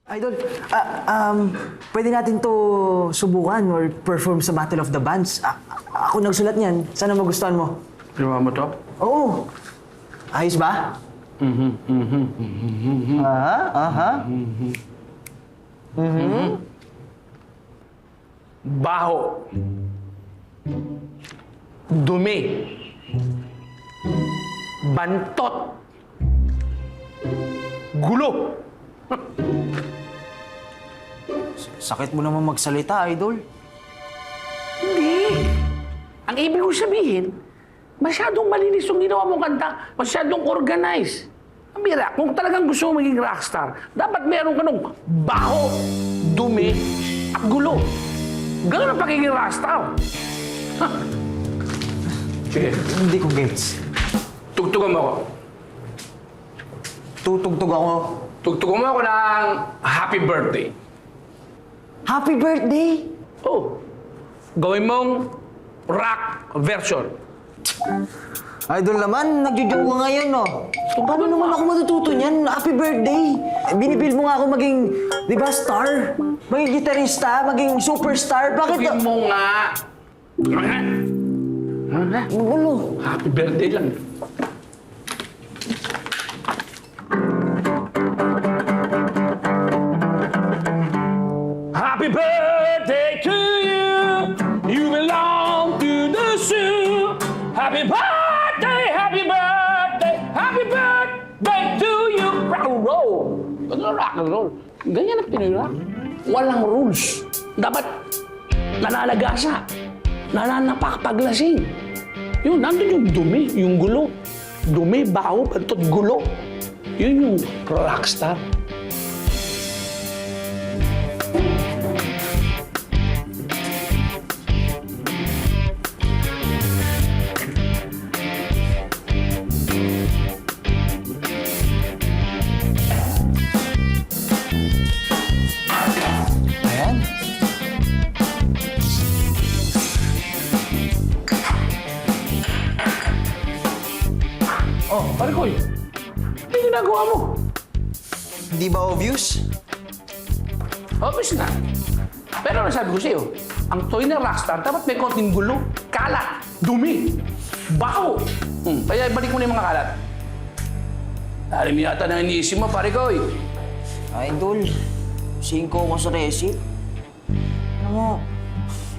Idol, pwede natin to subukan or perform sa Battle of the Bands. Ako nagsulat niyan. Sana magustuhan mo. Pirma mo to? Oo. Ayos ba? Baho. Dumi. Bantot. Gulo. Sakit mo naman magsalita, Idol. Hindi. Ang ibig ko sabihin, masyadong malinis yung ginawa mong kanta, masyadong organized. Amira, kung talagang gusto mo maging rockstar, dapat meron ka nung baho, dumi, at gulo. Ganun ang pagiging rockstar. Sige, Hindi ko gets. tugtugan mo ako. Tutugtog ako. Tugtugan mo ako ng happy birthday. Happy birthday! Oh, gawin mong rock version. Idol naman, nagjo-joke ka ngayon, no? Paano naman ako matututo niyan? Happy birthday! Binibuild mo nga ako maging, di ba, star? Maging gitarista, maging superstar. Bakit? Gawin mo nga. Ano? Happy birthday lang. Happy birthday to you. You belong to the zoo. Happy birthday, happy birthday, happy birthday to you. Rock and roll. Rock and roll. Ganyan ang Pinoy rock. Walang rules. Dapat nananagasa. Nananapakpaglasing. Yun, nandun yung dumi, yung gulo. Dumi, baho, bantot, gulo. Yun yung rockstar. Ayan. Oh, pare ko ano ginagawa mo? Hindi ba obvious? Obvious na. Pero ano sabi ko sa'yo, ang toy na rockstar dapat may konting gulo, kalat, dumi, baho. Kaya ibalik mo na yung mga kalat. Alam yata na iniisip mo, pare ko. Idol, 5 ako sa resi. Alam mo,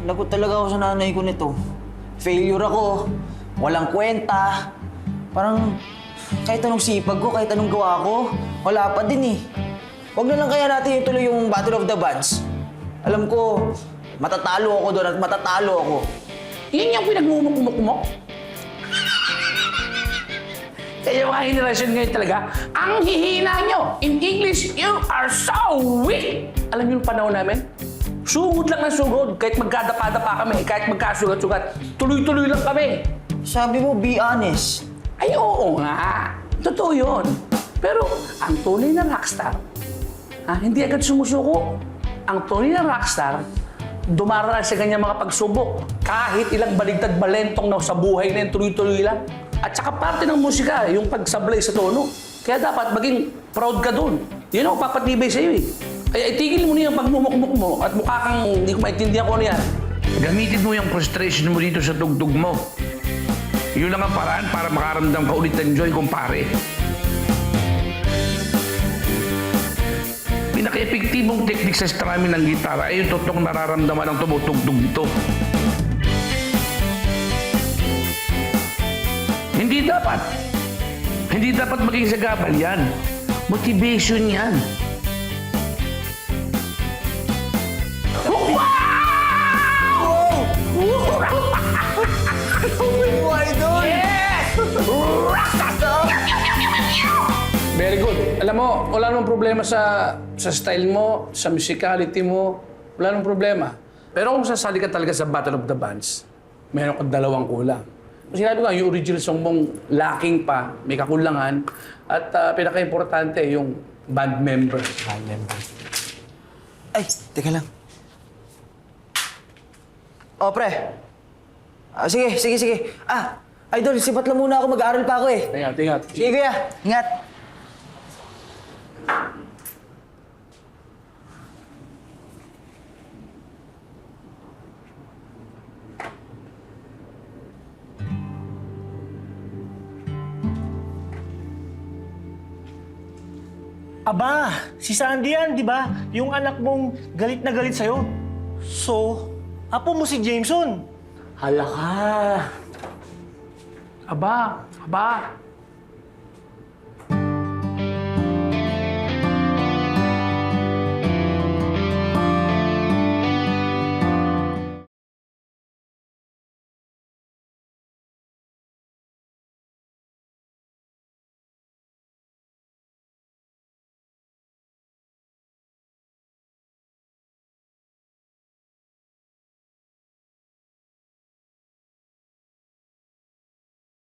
lagot talaga ako sa nanay ko nito. Failure ako, walang kwenta. Parang kahit anong sipag ko, kahit anong gawa ko, wala pa din eh. Huwag na lang kaya natin ituloy yung Battle of the Bands. Alam ko, matatalo ako doon at matatalo ako. Yun yung pinagmumuk-muk-muk. Kaya mga generation ngayon talaga, ang hihina nyo. In English, you are so weak. Alam niyo yung panahon namin? Sugod lang ng sugod. Kahit magkadapa-dapa kami, kahit magkasugat-sugat, tuloy-tuloy lang kami. Sabi mo, be honest. Ay, oo nga. Totoo yun. Pero ang tunay na rockstar, hindi agad sumusuko. Ang tunay na rockstar, dumaranas sa kanyang mga pagsubok. Kahit ilang baligtad balentong na sa buhay na yun, tuloy-tuloy lang. At saka parte ng musika, yung pagsablay sa tono. Kaya dapat maging proud ka dun. Yun ang papatibay sa'yo eh. Kaya itigil mo na yung pagmumukmuk mo at mukha kang hindi ko maintindihan ko ano yan. Gamitin mo yung frustration mo dito sa tugtog mo. Yun lang ang paraan para makaramdam ka ulit ng joy, kumpare. Pinaka-epektibong teknik sa strumming ng gitara ay yung totoong nararamdaman ng tumutugtog nito. Hindi dapat maging sagabal yan. Motivation yan. Very good. Alam mo, wala namang problema sa style mo, sa musicality mo. Wala namang problema. Pero kung sasali ka talaga sa Battle of the Bands, meron kang dalawang kulang. Sinabi ko nga, yung original song mong lacking pa, may kakulangan, at pinaka-importante, yung band member. Band member. Ay, teka lang. Oh, pre. Sige. Idol, sipat lang muna ako. Mag-aaral pa ako eh. Ingat. Sige, kuya. Ingat. Aba, si Sandy yan, di ba? Yung anak mong galit na galit sa'yo. So, apo mo si Jameson. Hala ka. Aba,